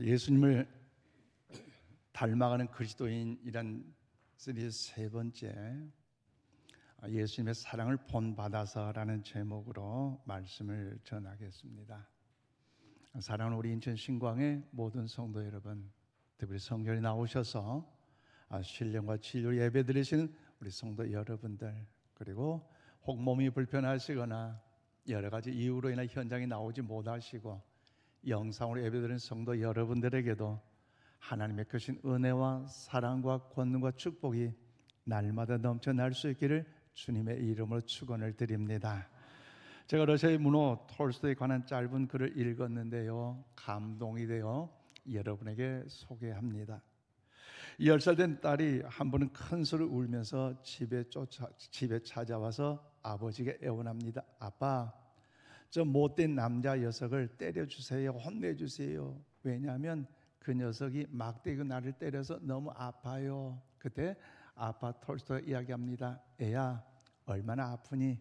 예수님을 닮아가는 그리스도인이란 시리즈 세 번째, 예수님의 사랑을 본받아서라는 제목으로 말씀을 전하겠습니다. 사랑하는 우리 인천 신광의 모든 성도 여러분, 특별히 성전에 나오셔서 신령과 진료 예배 드리시는 우리 성도 여러분들, 그리고 혹 몸이 불편하시거나 여러 가지 이유로 인해 현장에 나오지 못하시고 영상으로 예배드리는 성도 여러분들에게도 하나님의 크신 은혜와 사랑과 권능과 축복이 날마다 넘쳐날 수 있기를 주님의 이름으로 축원을 드립니다. 제가 러시아의 문호 톨스토이에 관한 짧은 글을 읽었는데요, 감동이 되어 여러분에게 소개합니다. 10살 된 딸이 한 번은 큰 소리를 울면서 집에 찾아와서 아버지에게 애원합니다. 아빠, 저 못된 남자 녀석을 때려주세요, 혼내주세요. 왜냐하면 그 녀석이 막대기로 나를 때려서 너무 아파요. 그때 아빠 톨스토이가 이야기합니다. 애야, 얼마나 아프니?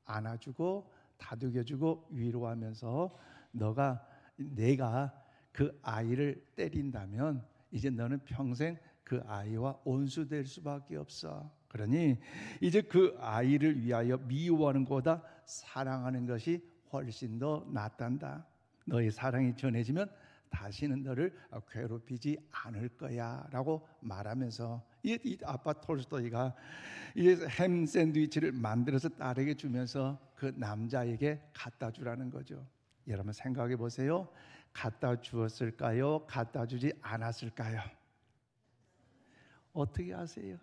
안아주고 다독여주고 위로하면서 내가 그 아이를 때린다면 이제 너는 평생 그 아이와 온수될 수밖에 없어. 그러니 이제 그 아이를 위하여 미워하는 것보다 사랑하는 것이 훨씬 더 낫단다. 너의 사랑이 전해지면 다시는 너를 괴롭히지 않을 거야 라고 말하면서 이 아빠 톨스토이가 햄 샌드위치를 만들어서 딸에게 주면서 그 남자에게 갖다 주라는 거죠. 여러분 생각해 보세요. 갖다 주었을까요? 갖다 주지 않았을까요? 어떻게 아세요?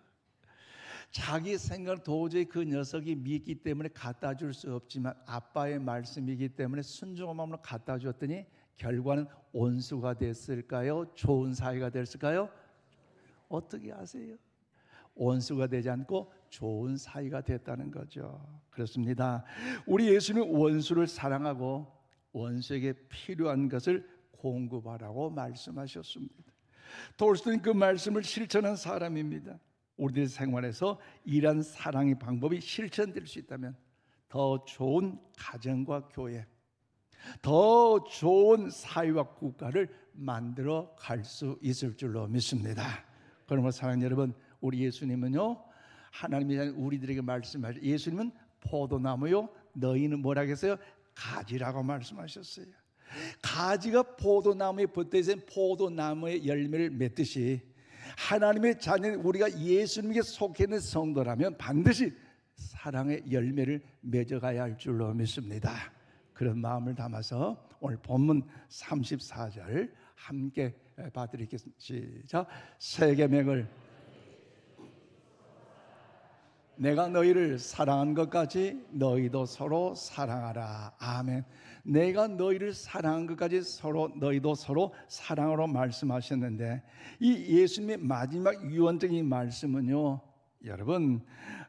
자기 생각 도저히 그 녀석이 믿기 때문에 갖다 줄 수 없지만 아빠의 말씀이기 때문에 순종한 마음으로 갖다 주었더니 결과는 온수가 됐을까요? 좋은 사이가 됐을까요? 어떻게 아세요? 온수가 되지 않고 좋은 사이가 됐다는 거죠. 그렇습니다. 우리 예수님은 원수를 사랑하고 원수에게 필요한 것을 공급하라고 말씀하셨습니다. 톨스토이는 그 말씀을 실천한 사람입니다. 우리들 생활에서 이러한 사랑의 방법이 실천될 수 있다면 더 좋은 가정과 교회, 더 좋은 사회와 국가를 만들어 갈 수 있을 줄로 믿습니다. 그러므로 사랑하는 여러분, 우리 예수님은요, 하나님이 우리들에게 말씀하셨, 예수님은 포도나무요, 너희는 뭐라고 했어요? 가지라고 말씀하셨어요. 가지가 포도나무에 붙어 있으면 포도나무의 열매를 맺듯이 하나님의 자녀, 우리가 예수님께 속해 있는 성도라면 반드시 사랑의 열매를 맺어가야 할 줄로 믿습니다. 그런 마음을 담아서 오늘 본문 34절 함께 봐드리겠습니다. 시작. 새 계명을 내가 너희를 사랑한 것까지 너희도 서로 사랑하라. 아멘. 내가 너희를 사랑한 것까지 너희도 서로 사랑하라고 말씀하셨는데, 이 예수님의 마지막 유언적인 말씀은요, 여러분,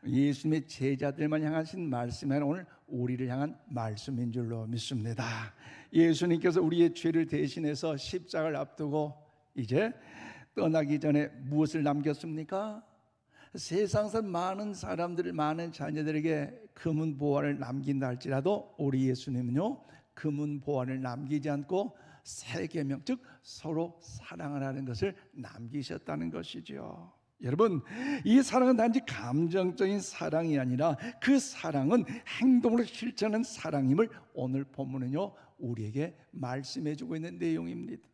예수님의 제자들만 향하신 말씀이 아니라 오늘 우리를 향한 말씀인 줄로 믿습니다. 예수님께서 우리의 죄를 대신해서 십자가를 앞두고 이제 떠나기 전에 무엇을 남겼습니까? 세상에서 많은 사람들, 많은 자녀들에게 금은 보화를 남긴다 할지라도 우리 예수님은요, 금은 보화를 남기지 않고 새 계명, 즉 서로 사랑하라는 것을 남기셨다는 것이죠. 여러분, 이 사랑은 단지 감정적인 사랑이 아니라 그 사랑은 행동으로 실천하는 사랑임을 오늘 본문은요, 우리에게 말씀해주고 있는 내용입니다.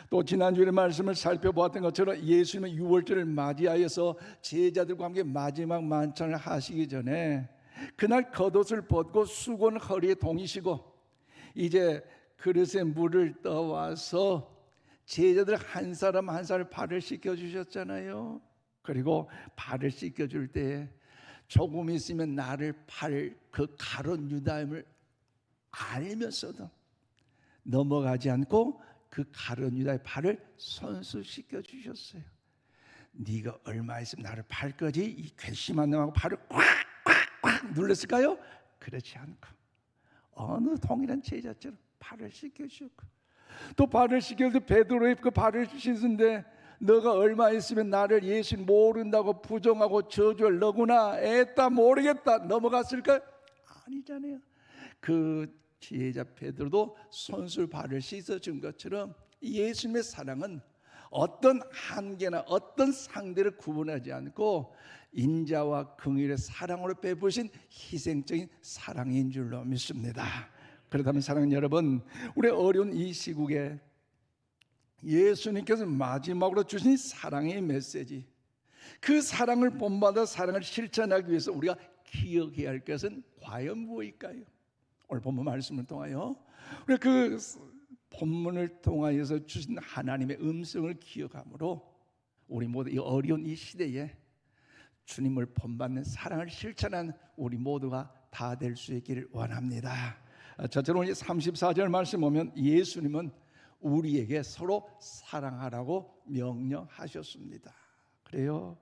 또 지난주에 말씀을 살펴보았던 것처럼 예수님은 유월절을 맞이하여서 제자들과 함께 마지막 만찬을 하시기 전에 그날 겉옷을 벗고 수건 허리에 동이시고 이제 그릇에 물을 떠와서 제자들 한 사람 한 사람 발을 씻겨주셨잖아요. 그리고 발을 씻겨줄 때 조금 있으면 나를 팔 그 가룟 유다임을 알면서도 넘어가지 않고 그 가룟 유다의 발을 손수시켜 주셨어요. 네가 얼마 있으면 나를 팔 거지? 이 괘씸한 놈하고 발을 꽉꽉꽉 눌렀을까요? 그렇지 않고 어느 동일한 제자처럼 발을 씻겨 주셨고, 또 발을 씻길 때 베드로의 그 발을 씻은데 너가 얼마 있으면 나를 예수 모른다고 부정하고 저주할 너구나, 애따 모르겠다 넘어갔을까요? 아니잖아요. 그 제자 베드로도 손수 발을 씻어준 것처럼 예수님의 사랑은 어떤 한계나 어떤 상대를 구분하지 않고 인자와 긍휼의 사랑으로 베푸신 희생적인 사랑인 줄로 믿습니다. 그렇다면 사랑하는 여러분, 우리 어려운 이 시국에 예수님께서 마지막으로 주신 사랑의 메시지, 그 사랑을 본받아 사랑을 실천하기 위해서 우리가 기억해야 할 것은 과연 무엇일까요? 오늘 본문 말씀을 통하여 우리 그 본문을 통하여서 주신 하나님의 음성을 기억함으로 우리 모두 이 어려운 이 시대에 주님을 본받는 사랑을 실천한 우리 모두가 다 될 수 있기를 원합니다. 저처럼 34절 말씀 보면 예수님은 우리에게 서로 사랑하라고 명령하셨습니다. 그래요.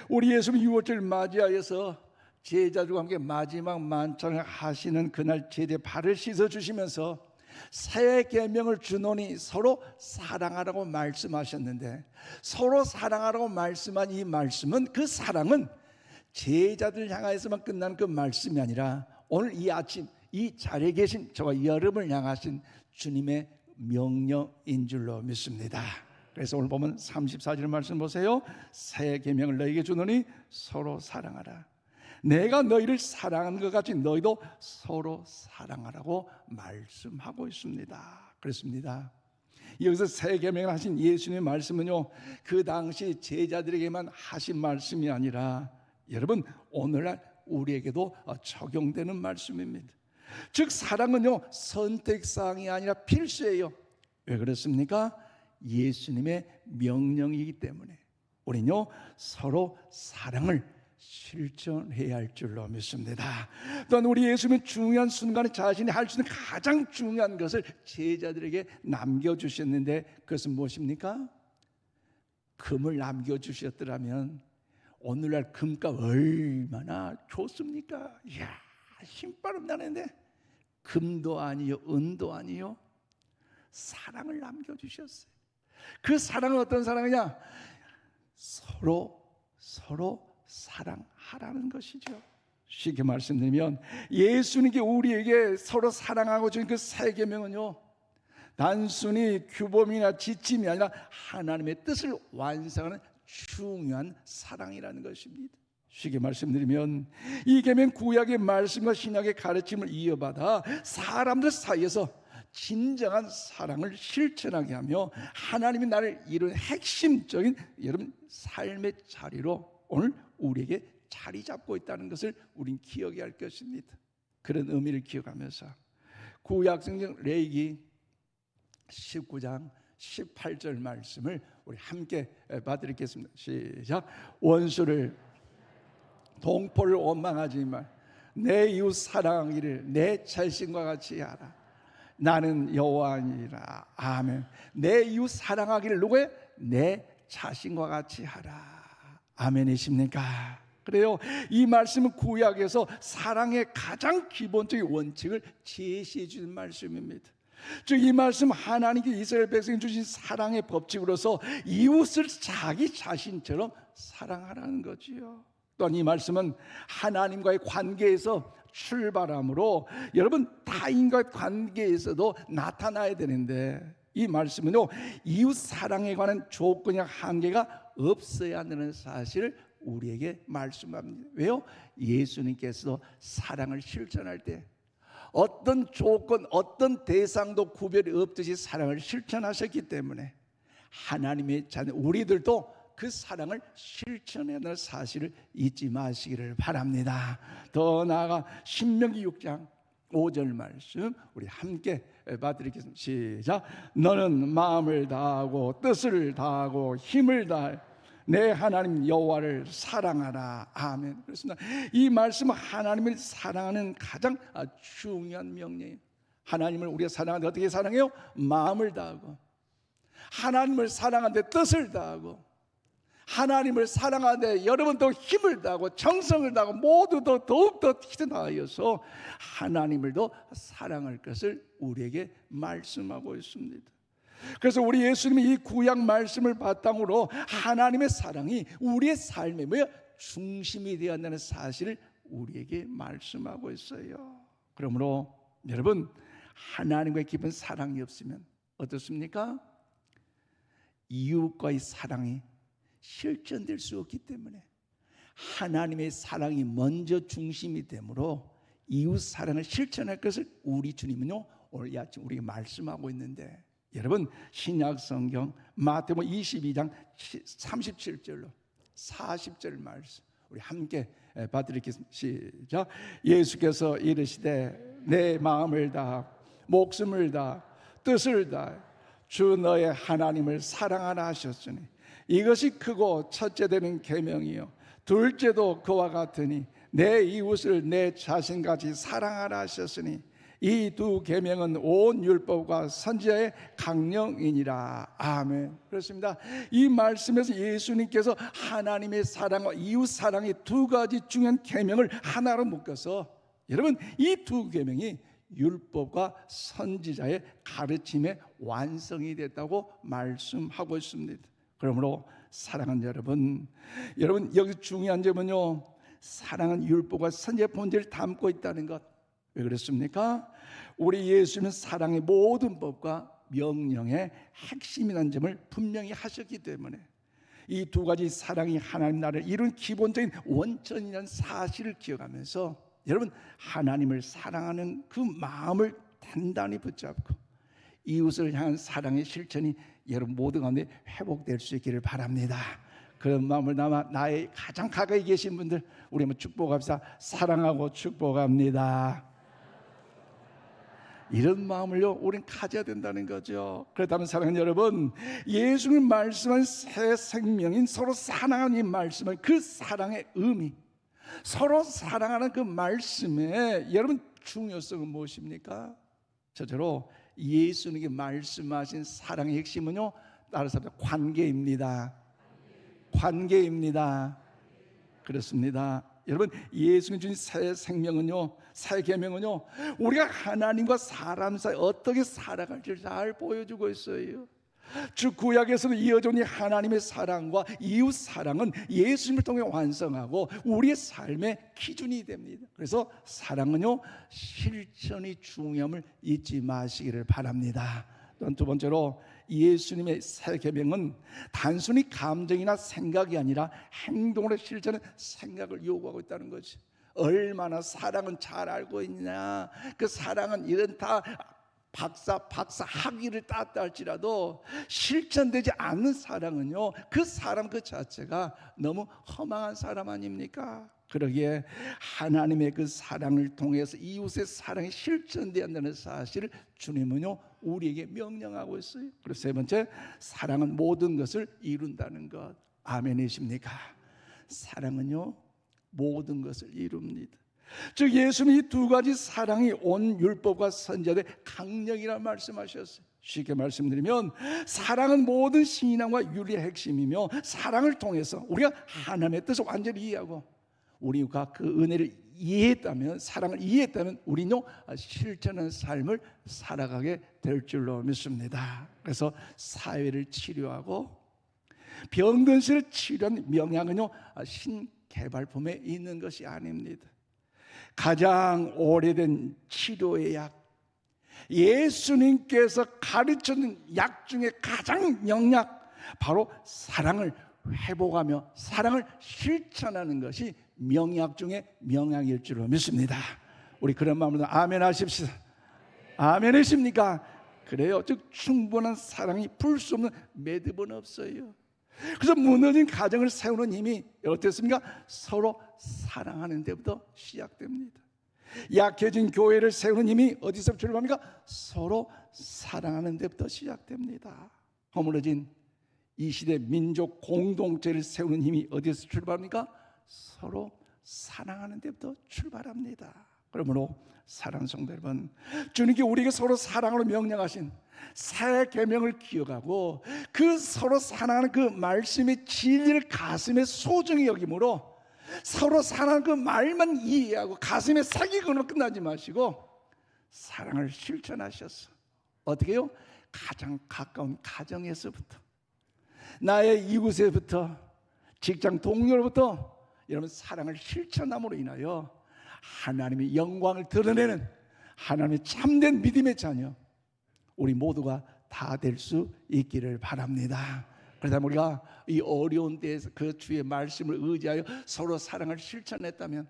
우리 예수님 유월절 맞이하여서 제자들과 함께 마지막 만찬을 하시는 그날 제대 발을 씻어 주시면서 새 계명을 주노니 서로 사랑하라고 말씀하셨는데, 서로 사랑하라고 말씀한 이 말씀은, 그 사랑은 제자들 향하여서만 끝난 그 말씀이 아니라 오늘 이 아침 이 자리에 계신 저와 여러분을 향하신 주님의 명령인 줄로 믿습니다. 그래서 오늘 보면 34절 말씀 보세요. 새 계명을 너희에게 주노니 서로 사랑하라. 내가 너희를 사랑한 것 같이 너희도 서로 사랑하라고 말씀하고 있습니다. 그렇습니다. 여기서 새 계명을 하신 예수님의 말씀은요, 그 당시 제자들에게만 하신 말씀이 아니라 여러분 오늘날 우리에게도 적용되는 말씀입니다. 즉 사랑은요 선택사항이 아니라 필수예요. 왜 그렇습니까? 예수님의 명령이기 때문에 우리는요 서로 사랑을 실천해야 할 줄로 믿습니다. 또한 우리 예수님은 중요한 순간에 자신이 할 수 있는 가장 중요한 것을 제자들에게 남겨주셨는데, 그것은 무엇입니까? 금을 남겨주셨더라면 오늘날 금값 얼마나 좋습니까? 이야, 신바람 나는데 금도 아니요 은도 아니요 사랑을 남겨주셨어요. 그 사랑은 어떤 사랑이냐? 서로 사랑하라는 것이죠. 쉽게 말씀드리면 예수님께 우리에게 서로 사랑하고 주신 그 새 계명은요 단순히 규범이나 지침이 아니라 하나님의 뜻을 완성하는 중요한 사랑이라는 것입니다. 쉽게 말씀드리면 이 계명 구약의 말씀과 신약의 가르침을 이어받아 사람들 사이에서 진정한 사랑을 실천하게 하며 하나님이 나를 이룬 핵심적인 여러분 삶의 자리로 오늘 우리에게 자리 잡고 있다는 것을 우린 기억해야 할 것입니다. 그런 의미를 기억하면서 구약성경 레위기 19장 18절 말씀을 우리 함께 봐드리겠습니다. 시작. 원수를 동포를 원망하지 마. 내 이웃 사랑하기를 내 자신과 같이 하라. 나는 여호와니라. 아멘. 내 이웃 사랑하기를 누구의? 내 자신과 같이 하라. 아멘이십니까? 그래요. 이 말씀은 구약에서 사랑의 가장 기본적인 원칙을 제시해 주는 말씀입니다. 즉 이 말씀 하나님께 이스라엘 백성이 주신 사랑의 법칙으로서 이웃을 자기 자신처럼 사랑하라는 거지요. 또한 이 말씀은 하나님과의 관계에서 출발함으로 여러분 타인과의 관계에서도 나타나야 되는데, 이 말씀은요 이웃 사랑에 관한 조건이나 한계가 없어야 한다는 사실을 우리에게 말씀합니다. 왜요? 예수님께서 사랑을 실천할 때 어떤 조건, 어떤 대상도 구별이 없듯이 사랑을 실천하셨기 때문에 하나님의 자녀 우리들도 그 사랑을 실천해야 하는 사실을 잊지 마시기를 바랍니다. 더 나아가 신명기 6장 5절 말씀 우리 함께 봐드리겠습니다. 시작. 너는 마음을 다하고 뜻을 다하고 힘을 다해 내 하나님 여호와를 사랑하라. 아멘. 그렇습니다. 이 말씀은 하나님을 사랑하는 가장 중요한 명령이에요. 하나님을 우리가 사랑하는데 어떻게 사랑해요? 마음을 다하고, 하나님을 사랑하는데 뜻을 다하고, 하나님을 사랑하는데 여러분 더 힘을 다하고 정성을 다하고 모두 더욱더 희생하여서 하나님을 더 사랑할 것을 우리에게 말씀하고 있습니다. 그래서 우리 예수님이 이 구약 말씀을 바탕으로 하나님의 사랑이 우리의 삶의 중심이 되어야 한다는 사실을 우리에게 말씀하고 있어요. 그러므로 여러분 하나님과의 깊은 사랑이 없으면 어떻습니까? 이웃과의 사랑이 실천될 수 없기 때문에 하나님의 사랑이 먼저 중심이 되므로 이웃 사랑을 실천할 것을 우리 주님은요 오늘 아침 우리에게 말씀하고 있는데, 여러분 신약 성경 마태복음 22장 37절로 40절 말씀 우리 함께 받드리겠습니다. 시작. 예수께서 이르시되 내 마음을 다하고 목숨을 다하고 뜻을 다하여 주 너의 하나님을 사랑하라 하셨으니 이것이 크고 첫째 되는 계명이요 둘째도 그와 같으니 내 이웃을 내 자신같이 사랑하라 하셨으니 이 두 계명은 온 율법과 선지자의 강령이니라. 아멘. 그렇습니다. 이 말씀에서 예수님께서 하나님의 사랑과 이웃 사랑의 두 가지 중요한 계명을 하나로 묶어서, 여러분 이 두 계명이 율법과 선지자의 가르침의 완성이 됐다고 말씀하고 있습니다. 그러므로 사랑하는 여러분 여기 중요한 점은요, 사랑은 율법과 선지자의 본질을 담고 있다는 것. 왜 그렇습니까? 우리 예수님은 사랑의 모든 법과 명령의 핵심이라는 점을 분명히 하셨기 때문에 이 두 가지 사랑이 하나님 나라를 이룬 기본적인 원천이라는 사실을 기억하면서 여러분 하나님을 사랑하는 그 마음을 단단히 붙잡고 이웃을 향한 사랑의 실천이 여러분 모두 가운데 회복될 수 있기를 바랍니다. 그런 마음을 담아 나의 가장 가까이 계신 분들 우리 한번 축복합시다. 사랑하고 축복합니다. 이런 마음을요 우리는 가져야 된다는 거죠. 그렇다면 사랑하는 여러분, 예수님 말씀한 새 생명인 서로 사랑하는 이 말씀을, 그 사랑의 의미, 서로 사랑하는 그 말씀의 여러분 중요성은 무엇입니까? 저절로 예수님께 말씀하신 사랑의 핵심은요 따라서 관계입니다. 관계입니다. 그렇습니다. 여러분 예수님 주신 새 생명은요, 새 계명은요 우리가 하나님과 사람 사이 어떻게 살아갈지를 잘 보여주고 있어요. 주 구약에서도 이어져 온 하나님의 사랑과 이웃 사랑은 예수님을 통해 완성하고 우리의 삶의 기준이 됩니다. 그래서 사랑은요 실천이 중요함을 잊지 마시기를 바랍니다. 또한 두 번째로 예수님의 새 계명은 단순히 감정이나 생각이 아니라 행동으로 실천하는 생각을 요구하고 있다는 거지. 얼마나 사랑은 잘 알고 있냐. 그 사랑은 이런 다 박사 학위를 땄다 할지라도 실천되지 않는 사랑은요 그 사람 그 자체가 너무 허망한 사람 아닙니까? 그러기에 하나님의 그 사랑을 통해서 이웃의 사랑이 실천되어야 한다는 사실을 주님은요 우리에게 명령하고 있어요. 그래서 세 번째, 사랑은 모든 것을 이룬다는 것. 아멘이십니까? 사랑은요 모든 것을 이룹니다. 즉 예수님이 이 두 가지 사랑이 온 율법과 선지자의 강령이라 말씀하셨어요. 쉽게 말씀드리면 사랑은 모든 신앙과 윤리의 핵심이며, 사랑을 통해서 우리가 하나님의 뜻을 완전히 이해하고 우리가 그 은혜를 이해했다면, 사랑을 이해했다면 우리는요 실천하는 삶을 살아가게 될 줄로 믿습니다. 그래서 사회를 치료하고 병든 시를 치료하는 명약은요 신개발품에 있는 것이 아닙니다. 가장 오래된 치료의 약, 예수님께서 가르쳐준 약 중에 가장 명약, 바로 사랑을 회복하며 사랑을 실천하는 것이 명약 중에 명약일 줄로 믿습니다. 우리 그런 마음으로 아멘 하십시다. 아멘 하십니까? 그래요. 즉 충분한 사랑이 풀 수 없는 매듭은 없어요. 그래서 무너진 가정을 세우는 힘이 어떻습니까? 서로 사랑하는 데부터 시작됩니다. 약해진 교회를 세우는 힘이 어디서 출발합니까? 서로 사랑하는 데부터 시작됩니다. 허물어진 이 시대 민족 공동체를 세우는 힘이 어디서 출발합니까? 서로 사랑하는 데부터 출발합니다. 그러므로 사랑하는 성도 여러분, 주님께 우리에게 서로 사랑으로 명령하신 새 계명을 기억하고 그 서로 사랑하는 그 말씀의 진리를 가슴에 소중히 여김으로 서로 사랑하는 그 말만 이해하고 가슴에 새기고는 끝나지 마시고 사랑을 실천하셨어. 어떻게 해요? 가장 가까운 가정에서부터, 나의 이웃에부터, 직장 동료로부터 여러분 사랑을 실천함으로 인하여 하나님의 영광을 드러내는 하나님의 참된 믿음의 자녀 우리 모두가 다 될 수 있기를 바랍니다. 그러다 우리가 이 어려운 때에서 그 주의 말씀을 의지하여 서로 사랑을 실천했다면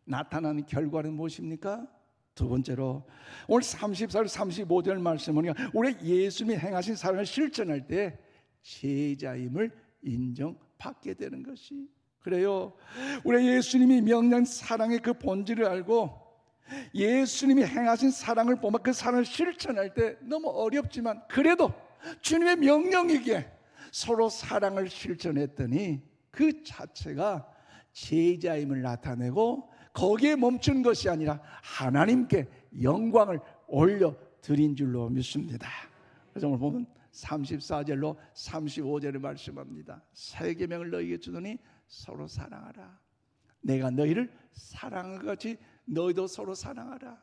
나타나는 결과는 무엇입니까? 두 번째로 오늘 34절 35절 말씀은 우리 예수님이 행하신 사랑을 실천할 때 제자임을 인정받게 되는 것이 그래요. 우리 예수님이 명령 사랑의 그 본질을 알고 예수님이 행하신 사랑을 보면 그 사랑을 실천할 때 너무 어렵지만 그래도 주님의 명령이기에 서로 사랑을 실천했더니 그 자체가 제자임을 나타내고 거기에 멈춘 것이 아니라 하나님께 영광을 올려드린 줄로 믿습니다. 그래서 오늘 보면 34절로 35절을 말씀합니다. 새 계명을 너희에게 주노니 서로 사랑하라. 내가 너희를 사랑한 것 같이 너희도 서로 사랑하라.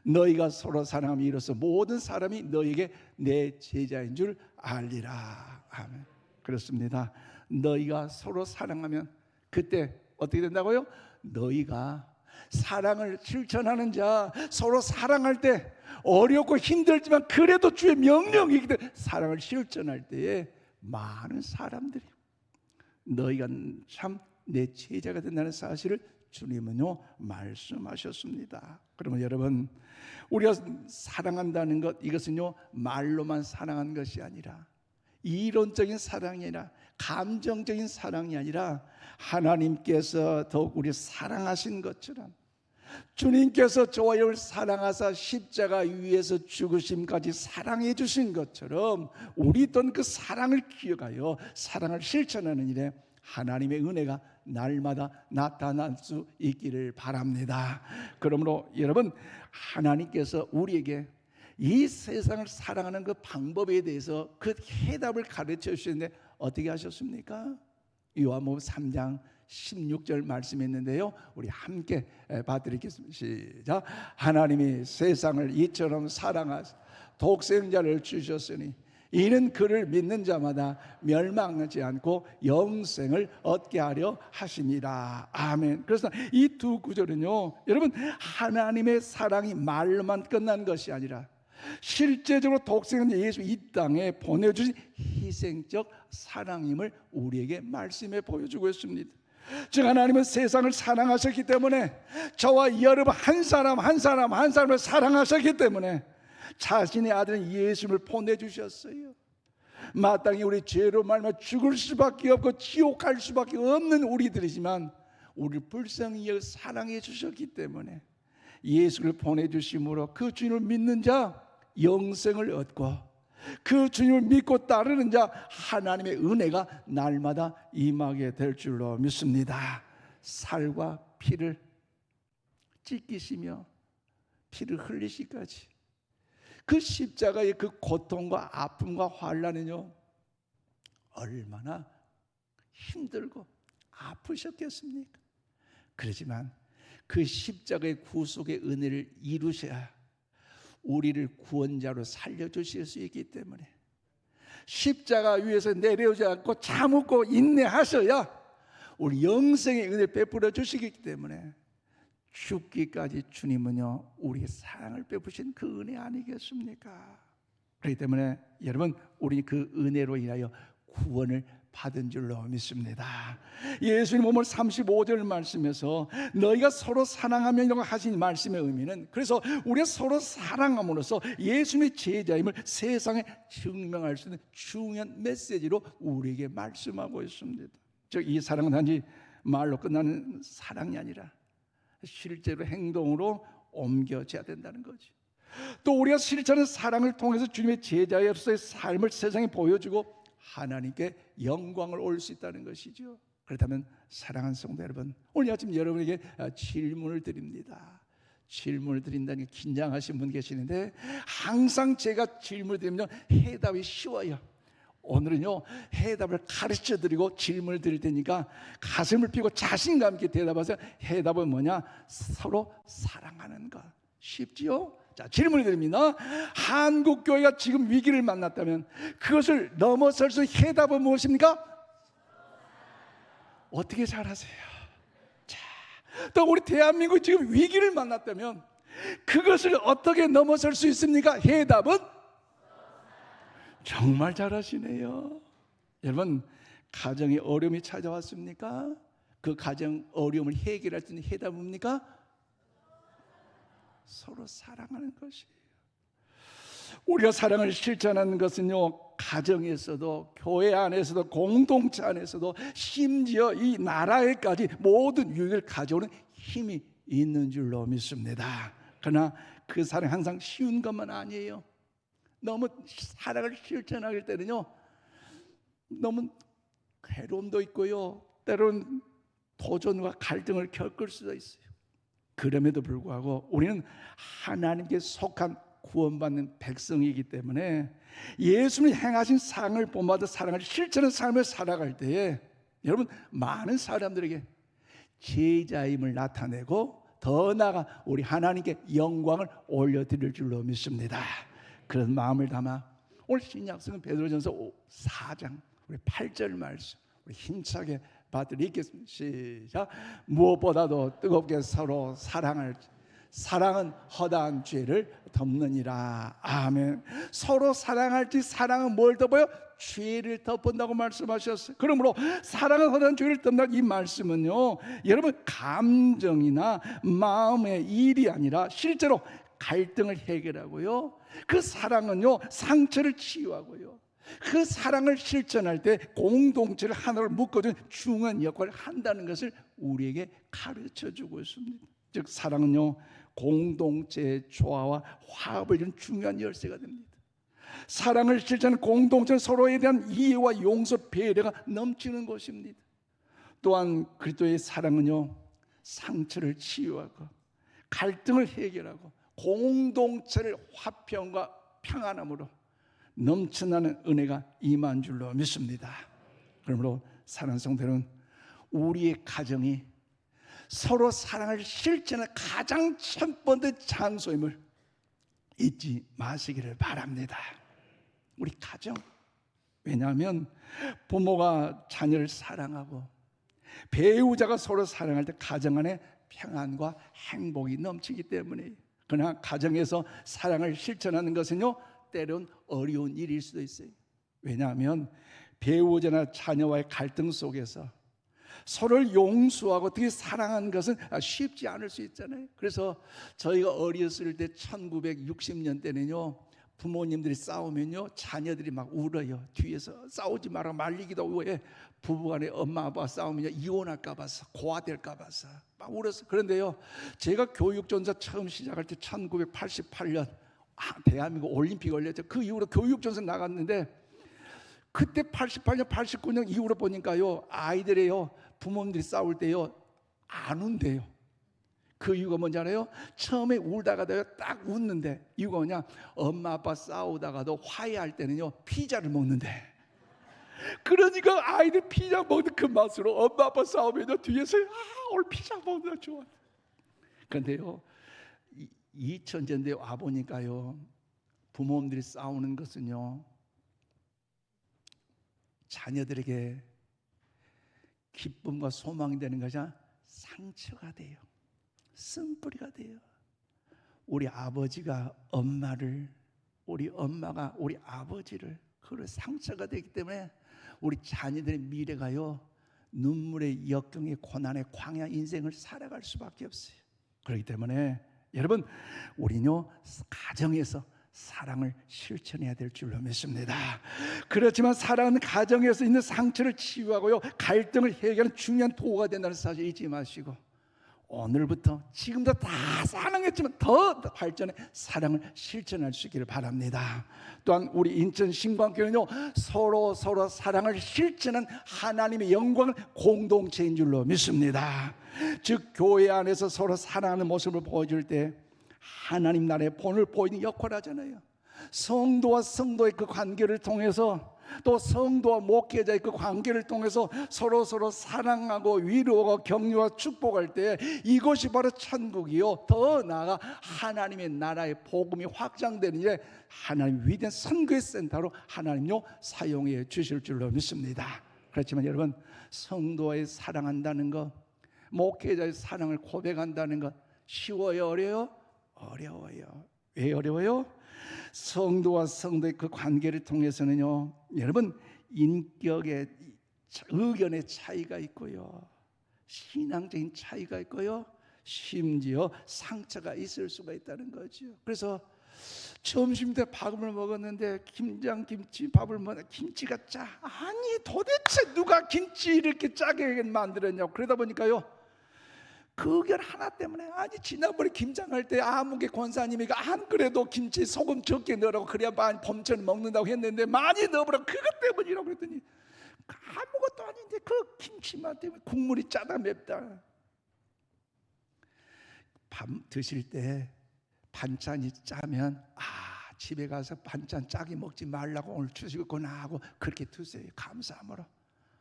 너희가 서로 사랑하면 이로써 모든 사람이 너희에게 내 제자인 줄 알리라. 아멘. 그렇습니다. 너희가 서로 사랑하면 그때 어떻게 된다고요? 너희가 사랑을 실천하는 자, 서로 사랑할 때 어렵고 힘들지만 그래도 주의 명령이기 때문에 사랑을 실천할 때에 많은 사람들이 너희가 참 내 제자가 된다는 사실을 주님은요 말씀하셨습니다. 그러면 여러분, 우리가 사랑한다는 것, 이것은요 말로만 사랑한 것이 아니라 이론적인 사랑이 아니라 감정적인 사랑이 아니라 하나님께서 더욱 우리를 사랑하신 것처럼 주님께서 저와 여러분을 사랑하사 십자가 위에서 죽으심까지 사랑해 주신 것처럼 우리 또한 그 사랑을 기억하여 사랑을 실천하는 일에 하나님의 은혜가 날마다 나타날 수 있기를 바랍니다. 그러므로 여러분, 하나님께서 우리에게 이 세상을 사랑하는 그 방법에 대해서 그 해답을 가르쳐 주시는데 어떻게 하셨습니까? 요한복음 3장 16절 말씀했는데요, 우리 함께 봐드리겠습니다. 시작. 하나님이 세상을 이처럼 사랑하사 독생자를 주셨으니 이는 그를 믿는 자마다 멸망하지 않고 영생을 얻게 하려 하심이라. 아멘. 그래서 이 두 구절은요, 여러분, 하나님의 사랑이 말로만 끝난 것이 아니라 실제적으로 독생자 예수 이 땅에 보내주신 희생적 사랑임을 우리에게 말씀해 보여주고 있습니다. 즉 하나님은 세상을 사랑하셨기 때문에 저와 여러분 한 사람 한 사람을 사랑하셨기 때문에 자신의 아들 예수님을 보내주셨어요. 마땅히 우리 죄로 말미암아 죽을 수밖에 없고 지옥 갈 수밖에 없는 우리들이지만 우리를 불쌍히 여겨 사랑해 주셨기 때문에 예수를 보내주심으로 그 주님을 믿는 자 영생을 얻고 그 주님을 믿고 따르는 자 하나님의 은혜가 날마다 임하게 될 줄로 믿습니다. 살과 피를 찢기시며 피를 흘리시까지 그 십자가의 그 고통과 아픔과 환난은요 얼마나 힘들고 아프셨겠습니까? 그렇지만 그 십자가의 구속의 은혜를 이루셔야 우리를 구원자로 살려주실 수 있기 때문에 십자가 위에서 내려오지 않고 참고 인내하셔야 우리 영생의 은혜를 베풀어 주시기 때문에 죽기까지 주님은요 우리의 사랑을 베푸신 그 은혜 아니겠습니까? 그렇기 때문에 여러분, 우리 그 은혜로 인하여 구원을 받은 줄로 믿습니다. 예수님 오늘 35절 말씀에서 너희가 서로 사랑하면 이라고 하신 말씀의 의미는, 그래서 우리가 서로 사랑함으로써 예수님의 제자임을 세상에 증명할 수 있는 중요한 메시지로 우리에게 말씀하고 있습니다. 즉 이 사랑은 단지 말로 끝나는 사랑이 아니라 실제로 행동으로 옮겨져야 된다는 거지. 또 우리가 실천하는 사랑을 통해서 주님의 제자로서의 삶을 세상에 보여주고 하나님께 영광을 올 수 있다는 것이죠. 그렇다면 사랑하는 성도 여러분, 오늘 아침 여러분에게 질문을 드립니다. 질문을 드린다니 긴장하신 분 계시는데 항상 제가 질문을 드리면 해답이 쉬워요. 오늘은요 해답을 가르쳐 드리고 질문을 드릴 테니까 가슴을 펴고 자신감 있게 대답하세요. 해답은 뭐냐? 서로 사랑하는 것. 쉽지요? 자, 질문을 드립니다. 한국교회가 지금 위기를 만났다면 그것을 넘어설 수 있는 해답은 무엇입니까? 어떻게 잘하세요? 자, 또 우리 대한민국이 지금 위기를 만났다면 그것을 어떻게 넘어설 수 있습니까? 해답은 정말 잘하시네요. 여러분, 가정에 어려움이 찾아왔습니까? 그 가정 어려움을 해결할 수 있는 해답은 뭡니까? 서로 사랑하는 것이에요. 우리가 사랑을 실천하는 것은요, 가정에서도 교회 안에서도 공동체 안에서도 심지어 이 나라에까지 모든 유익을 가져오는 힘이 있는 줄로 믿습니다. 그러나 그 사랑 항상 쉬운 것만 아니에요. 너무 사랑을 실천할 때는요, 너무 괴로움도 있고요, 때로는 도전과 갈등을 겪을 수도 있어요. 그럼에도 불구하고 우리는 하나님께 속한 구원받는 백성이기 때문에 예수님이 행하신 사랑을 본받아 사랑을 실천하는 삶을 살아갈 때에 여러분, 많은 사람들에게 제자임을 나타내고 더 나아가 우리 하나님께 영광을 올려드릴 줄로 믿습니다. 그런 마음을 담아 오늘 신약성경 베드로전서 4장 우리 8절 말씀 우리 힘차게 받들어 읽겠습니다. 시작. 무엇보다도 뜨겁게 서로 사랑은 허다한 죄를 덮느니라. 아멘. 서로 사랑할지 사랑은 뭘 덮어요? 죄를 덮는다고 말씀하셨어요. 그러므로 사랑은 허다한 죄를 덮는다, 이 말씀은요, 여러분 감정이나 마음의 일이 아니라 실제로 갈등을 해결하고요, 그 사랑은요 상처를 치유하고요, 그 사랑을 실천할 때 공동체를 하나로 묶어주는 중요한 역할을 한다는 것을 우리에게 가르쳐주고 있습니다. 즉 사랑은요 공동체의 조화와 화합을 이루는 중요한 열쇠가 됩니다. 사랑을 실천하는 공동체는 서로에 대한 이해와 용서, 배려가 넘치는 것입니다. 또한 그리스도의 사랑은요 상처를 치유하고 갈등을 해결하고 공동체를 화평과 평안함으로 넘쳐나는 은혜가 임한 줄로 믿습니다. 그러므로 사랑하는 성도들은 우리의 가정이 서로 사랑을 실천하는 가장 첫 번째 장소임을 잊지 마시기를 바랍니다. 우리 가정, 왜냐하면 부모가 자녀를 사랑하고 배우자가 서로 사랑할 때 가정 안에 평안과 행복이 넘치기 때문에. 그러나 가정에서 사랑을 실천하는 것은요 때론 어려운 일일 수도 있어요. 왜냐하면 배우자나 자녀와의 갈등 속에서 서로를 용서하고 특히 사랑하는 것은 쉽지 않을 수 있잖아요. 그래서 저희가 어렸을 때 1960년대는요 부모님들이 싸우면요 자녀들이 막 울어요. 뒤에서 싸우지 마라 말리기도 하고, 부부간에 엄마 아빠 싸우면 이혼할까 봐서, 고아될까 봐서 막 울었어요. 그런데요 제가 교육전서 처음 시작할 때 1988년 대한민국 올림픽 열렸죠. 그 이후로 교육전서 나갔는데 그때 88년 89년 이후로 보니까요 아이들이요 부모님들이 싸울 때요 안 운대요. 그 이유가 뭔지 알아요? 처음에 울다가도 딱 웃는데, 이유가 뭐냐, 엄마 아빠 싸우다가도 화해할 때는요 피자를 먹는데, 그러니까 아이들 피자 먹는 그 맛으로 엄마 아빠 싸우면 뒤에서 오늘 피자 먹는다 좋아. 그런데요 2000년대에 와보니까요 부모님들이 싸우는 것은요 자녀들에게 기쁨과 소망이 되는 것이 아니라 상처가 돼요. 쓴뿌리가 돼요. 우리 아버지가 엄마를, 우리 엄마가 우리 아버지를, 그런 상처가 되기 때문에 우리 자녀들의 미래가요 눈물의 역경의 고난의 광야 인생을 살아갈 수밖에 없어요. 그렇기 때문에 여러분 우리는요 가정에서 사랑을 실천해야 될 줄로 믿습니다. 그렇지만 사랑은 가정에서 있는 상처를 치유하고요 갈등을 해결하는 중요한 도구가 된다는 사실 잊지 마시고, 오늘부터 지금도 다 사랑했지만 더 발전해 사랑을 실천할 수 있기를 바랍니다. 또한 우리 인천 신광교회는요 서로 사랑을 실천한 하나님의 영광을 공동체인 줄로 믿습니다. 즉 교회 안에서 서로 사랑하는 모습을 보여줄 때 하나님 나라의 본을 보이는 역할을 하잖아요. 성도와 성도의 그 관계를 통해서, 또 성도와 목회자의 그 관계를 통해서 서로 사랑하고 위로하고 격려와 축복할 때 이것이 바로 천국이요, 더 나아가 하나님의 나라의 복음이 확장되는 일에 하나님 위대한 선교의 센터로 하나님요 사용해 주실 줄로 믿습니다. 그렇지만 여러분, 성도와의 사랑한다는 것, 목회자의 사랑을 고백한다는 것 쉬워요, 어려워요? 어려워요. 왜 어려워요? 성도와 성도의 그 관계를 통해서는요 여러분 인격의 의견의 차이가 있고요, 신앙적인 차이가 있고요, 심지어 상처가 있을 수가 있다는 거죠. 그래서 점심 때 밥을 먹었는데 김장김치 밥을 먹었는데 김치가 짜. 아니 도대체 누가 김치 이렇게 짜게 만들었냐고. 그러다 보니까요, 그 의견 하나 때문에, 아니 지난번에 김장할 때 아무개 권사님이 안 그래도 김치 소금 적게 넣으라고, 그래야 많이 봄처럼 먹는다고 했는데 많이 넣어보라고, 그것 때문이라고 그랬더니 아무것도 아닌데 그 김치맛 때문에 국물이 짜다 맵다. 밥 드실 때 반찬이 짜면 집에 가서 반찬 짜게 먹지 말라고 오늘 주시겠구나 하고 그렇게 드세요. 감사함으로.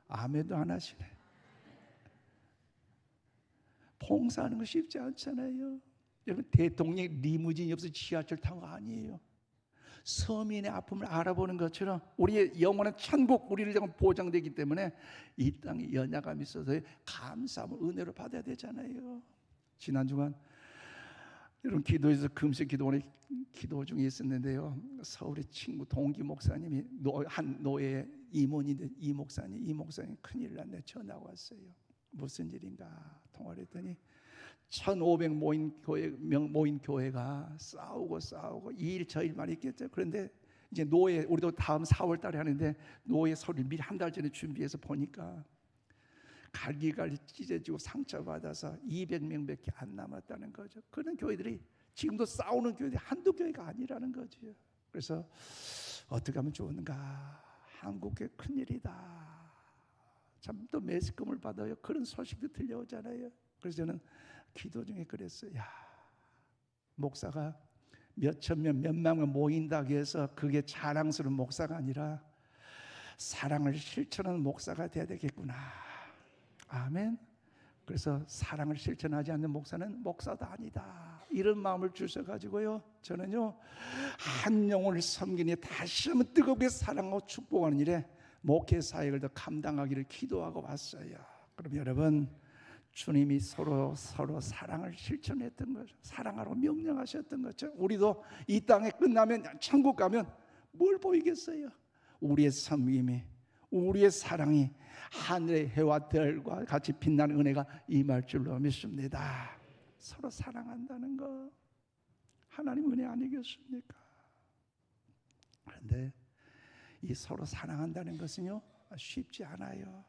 아멘도 안 하시네. 봉사하는 거 쉽지 않잖아요. 여러분, 대통령이 리무진이 없어 지하철 탄 거 아니에요. 서민의 아픔을 알아보는 것처럼 우리의 영원한 천국, 우리를 향한 보장되기 때문에 이 땅에 연약함이 있어서 감사함을 은혜로 받아야 되잖아요. 지난 주간 여러분 기도에서 금식 기도원에 기도 중에 있었는데요, 서울의 친구 동기 목사님이 한 노예 임원인데 이 목사님 큰일 났네, 전화가 왔어요. 무슨 일인가 통화를 했더니 1,500 모인 교회가 싸우고 이 일 저 일만 있겠죠. 그런데 이제 노예, 우리도 다음 4월 달에 하는데 노예 서류 미리 한 달 전에 준비해서 보니까 갈기갈기 찢어지고 상처받아서 200명밖에 안 남았다는 거죠. 그런 교회들이 지금도 싸우는 교회들이 한두 교회가 아니라는 거죠. 그래서 어떻게 하면 좋은가, 한국의 큰일이다. 참 또 매스컴을 받아요. 그런 소식도 들려오잖아요. 그래서 저는 기도 중에 그랬어요. 야, 목사가 몇천 명, 몇만 명 모인다고 해서 그게 자랑스러운 목사가 아니라 사랑을 실천하는 목사가 돼야 되겠구나. 아멘. 그래서 사랑을 실천하지 않는 목사는 목사도 아니다, 이런 마음을 주셔가지고요, 저는요 한 영혼을 섬기니 다시 한번 뜨겁게 사랑하고 축복하는 일에 목회 사역을 더 감당하기를 기도하고 왔어요. 그럼 여러분, 주님이 서로 사랑을 실천했던 거죠. 사랑하라고 명령하셨던 거죠. 우리도 이 땅에 끝나면 천국 가면 뭘 보이겠어요? 우리의 섬김이, 우리의 사랑이 하늘의 해와 별과 같이 빛나는 은혜가 임할 줄로 믿습니다. 서로 사랑한다는 거 하나님 은혜 아니겠습니까? 그런데 이 서로 사랑한다는 것은요 쉽지 않아요.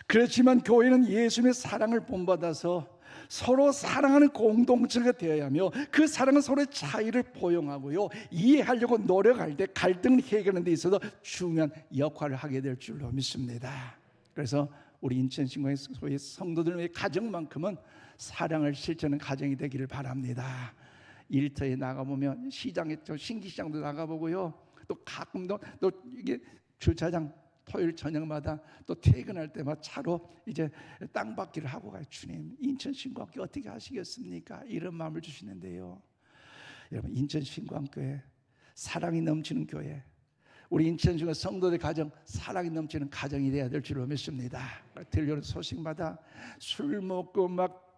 그렇지만 교회는 예수님의 사랑을 본받아서 서로 사랑하는 공동체가 되어야 하며 그 사랑은 서로의 차이를 포용하고요, 이해하려고 노력할 때 갈등을 해결하는 데 있어서 중요한 역할을 하게 될 줄로 믿습니다. 그래서 우리 인천신광의 소위 성도들의 가정만큼은 사랑을 실천하는 가정이 되기를 바랍니다. 일터에 나가보면 시장에, 신기시장도 나가보고요, 또 가끔도 또 이게 주차장 토요일 저녁마다 또 퇴근할 때마다 차로 이제 땅받기를 하고 가요. 주님, 인천신광교회 어떻게 하시겠습니까? 이런 마음을 주시는데요, 여러분, 인천신광교회 사랑이 넘치는 교회, 우리 인천신광 성도들 가정 사랑이 넘치는 가정이 되어야 될 줄로 믿습니다. 들려오는 소식마다 술 먹고 막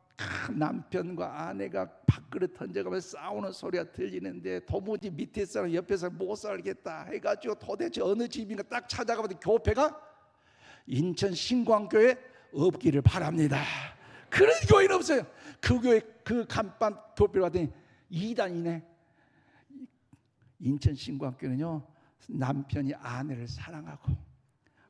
남편과 아내가 밥그릇 던져가면서 싸우는 소리가 들리는데 도무지 밑에 사람 옆에서 못 살겠다 해가지고 도대체 어느 집인가 딱 찾아가면 교회가 인천 신광교회 없기를 바랍니다. 그런 교회는 없어요. 그 교회 그 간판 교회를 봤더니 2단이네. 인천 신광교회는요, 남편이 아내를 사랑하고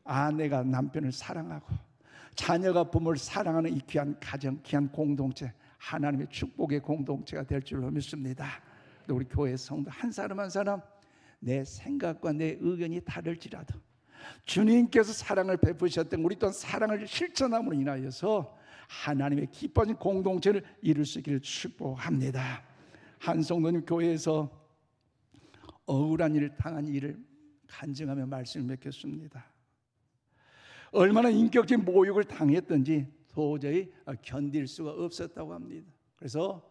아내가 남편을 사랑하고 자녀가 부모를 사랑하는 이 귀한 가정, 귀한 공동체, 하나님의 축복의 공동체가 될 줄로 믿습니다. 우리 교회 성도 한 사람 한 사람 내 생각과 내 의견이 다를지라도 주님께서 사랑을 베푸셨던 우리 또한 사랑을 실천함으로 인하여서 하나님의 기뻐진 공동체를 이룰 수 있기를 축복합니다. 한 성도님 교회에서 억울한 일을 당한 일을 간증하며 말씀을 맺겠습니다. 얼마나 인격적인 모욕을 당했던지 도저히 견딜 수가 없었다고 합니다. 그래서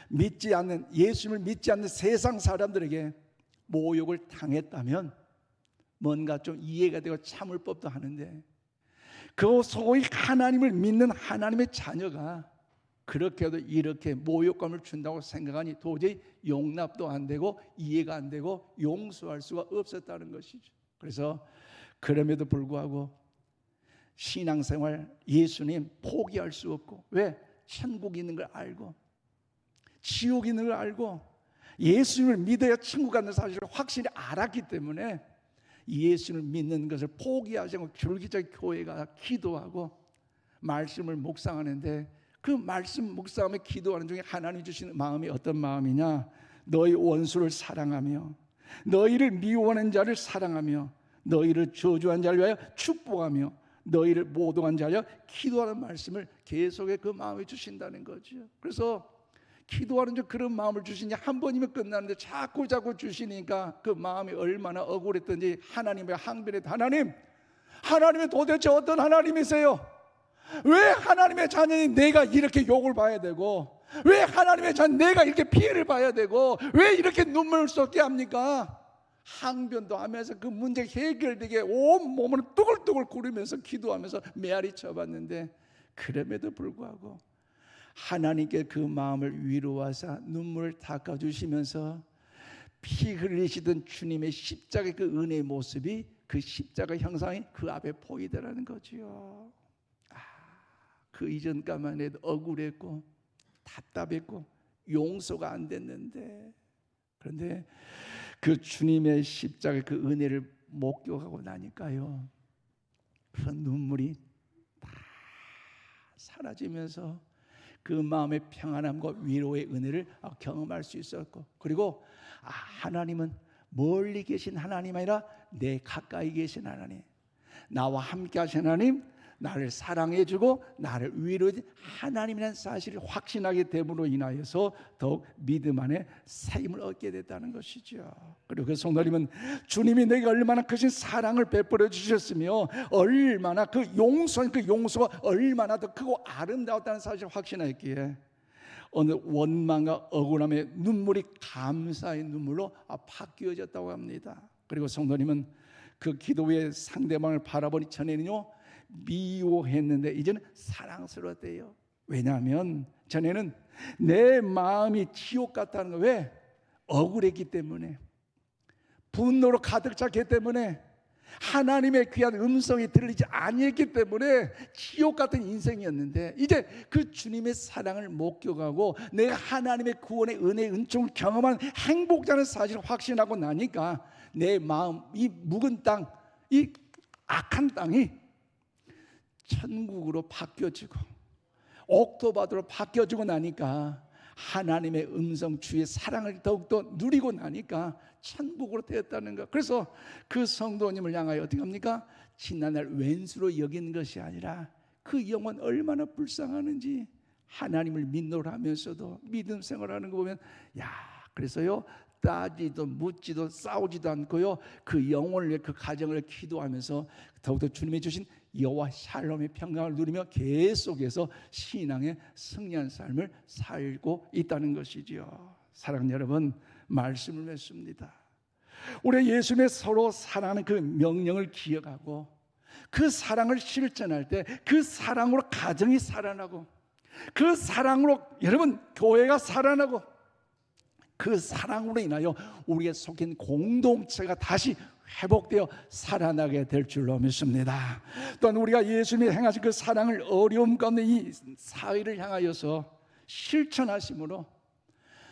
믿지 않는, 예수님을 믿지 않는 세상 사람들에게 모욕을 당했다면 뭔가 좀 이해가 되고 참을 법도 하는데, 그 소위 하나님을 믿는 하나님의 자녀가 그렇게도 이렇게 모욕감을 준다고 생각하니 도저히 용납도 안 되고 이해가 안 되고 용서할 수가 없었다는 것이죠. 그래서 그럼에도 불구하고 신앙생활 예수님 포기할 수 없고, 왜? 천국이 있는 걸 알고 지옥이 있는 걸 알고 예수님을 믿어야 천국 가는 사실을 확실히 알았기 때문에 예수님을 믿는 것을 포기하지 않고 줄기차게 교회가 기도하고 말씀을 묵상하는데, 그 말씀 묵상하며 기도하는 중에 하나님 주시는 마음이 어떤 마음이냐? 너희 원수를 사랑하며 너희를 미워하는 자를 사랑하며 너희를 저주한 자를 위하여 축복하며 너희를 모독한 자를 위하여 기도하는 말씀을 계속해 그 마음에 주신다는 거죠. 그래서 기도하는 중 그런 마음을 주시니 한 번이면 끝나는데 자꾸 주시니까 그 마음이 얼마나 억울했던지 하나님의 항변에, 하나님이 도대체 어떤 하나님이세요? 왜 하나님의 자녀인 내가 이렇게 욕을 봐야 되고, 왜 하나님의 자녀 내가 이렇게 피해를 봐야 되고, 왜 이렇게 눈물을 쏟게 합니까? 항변도 하면서 그 문제 해결되게 온 몸을 뚜글뚜글 구르면서 기도하면서 메아리 쳐봤는데, 그럼에도 불구하고 하나님께 그 마음을 위로하사 눈물을 닦아주시면서 피 흘리시던 주님의 십자가의 그 은혜의 모습이, 그 십자가 형상이 그 앞에 보이더라는 거지요. 그 이전까만 해도 억울했고 답답했고 용서가 안 됐는데, 그런데 그 주님의 십자가의 그 은혜를 목격하고 나니까요, 그 눈물이 다 사라지면서 그 마음의 평안함과 위로의 은혜를 경험할 수 있었고, 그리고 하나님은 멀리 계신 하나님 아니라 내 가까이 계신 하나님, 나와 함께 하신 하나님, 나를 사랑해주고 나를 위로해 하나님이라는 사실을 확신하게 됨으로 인하여서 더욱 믿음 안에 사임을 얻게 됐다는 것이죠. 그리고 그 성도님은 주님이 내게 얼마나 크신 사랑을 베풀어 주셨으며 얼마나 그 용서가 얼마나 더 크고 아름다웠다는 사실을 확신했기에 어느 원망과 억울함의 눈물이 감사의 눈물로 바뀌어졌다고 합니다. 그리고 성도님은 그 기도의 상대방을 바라보니 전에는요 미워했는데 이제는 사랑스러웠대요. 왜냐하면 전에는 내 마음이 지옥 같다는 거, 왜? 억울했기 때문에, 분노로 가득 찼기 때문에, 하나님의 귀한 음성이 들리지 아니했기 때문에 지옥 같은 인생이었는데, 이제 그 주님의 사랑을 목격하고 내가 하나님의 구원의 은혜의 은총을 경험한 행복자는 사실을 확신하고 나니까 내 마음, 이 묵은 땅, 이 악한 땅이 천국으로 바뀌어지고 옥토바드로 바뀌어지고 나니까 하나님의 음성, 주의 사랑을 더욱더 누리고 나니까 천국으로 되었다는 것. 그래서 그 성도님을 향하여 어떻게 합니까? 지난날 왼수로 여기는 것이 아니라 그 영혼 얼마나 불쌍하는지 하나님을 믿노라면서도 믿음 생활하는 거 보면, 그래서요 따지도 묻지도 싸우지도 않고요 그 영혼을, 그 가정을 기도하면서 더욱더 주님이 주신 여호와 샬롬의 평강을 누리며 계속해서 신앙의 승리한 삶을 살고 있다는 것이지요. 사랑하는 여러분, 말씀을 맺습니다. 우리 예수님의 서로 사랑하는 그 명령을 기억하고 그 사랑을 실천할 때 그 사랑으로 가정이 살아나고, 그 사랑으로 여러분 교회가 살아나고, 그 사랑으로 인하여 우리가 속한 공동체가 다시 회복되어 살아나게 될 줄로 믿습니다. 또한 우리가 예수님이 행하신 그 사랑을 어려움 가운데 이 사회를 향하여서 실천하심으로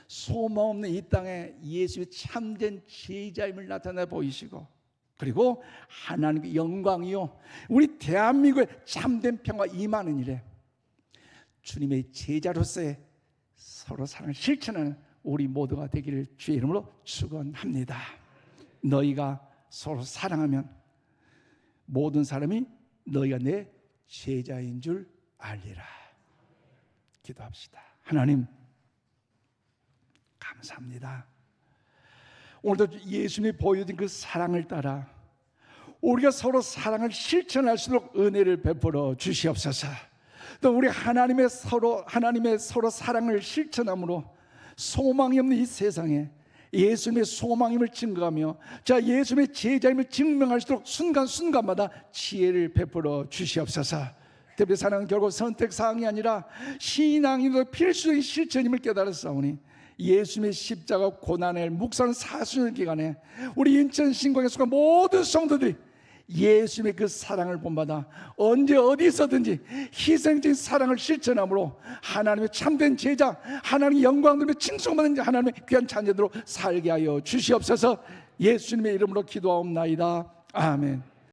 소망 없는 이 땅에 예수의 참된 제자임을 나타내 보이시고, 그리고 하나님의 영광이요 우리 대한민국의 참된 평화 임하는 일에 주님의 제자로서의 서로 사랑을 실천하는 우리 모두가 되기를 주의 이름으로 축원합니다. 너희가 서로 사랑하면 모든 사람이 너희가 내 제자인 줄 알리라. 기도합시다. 하나님 감사합니다. 오늘도 예수님이 보여준 그 사랑을 따라 우리가 서로 사랑을 실천할 수 있도록 은혜를 베풀어 주시옵소서. 또 우리 하나님의 서로 사랑을 실천함으로 소망이 없는 이 세상에 예수님의 소망임을 증거하며 예수님의 제자임을 증명할 수 있도록 순간순간마다 지혜를 베풀어 주시옵소서. 특별히 사랑은 결국 선택사항이 아니라 신앙인으로 필수적인 실천임을 깨달았사오니 예수님의 십자가 고난을 묵상하는 40년 기간에 우리 인천 신광에 속한 모든 성도들이 예수님의 그 사랑을 본받아 언제 어디서든지 희생적인 사랑을 실천함으로 하나님의 참된 제자, 하나님의 영광 누리며 칭송받는 하나님의 귀한 자녀들로 살게 하여 주시옵소서. 예수님의 이름으로 기도하옵나이다. 아멘.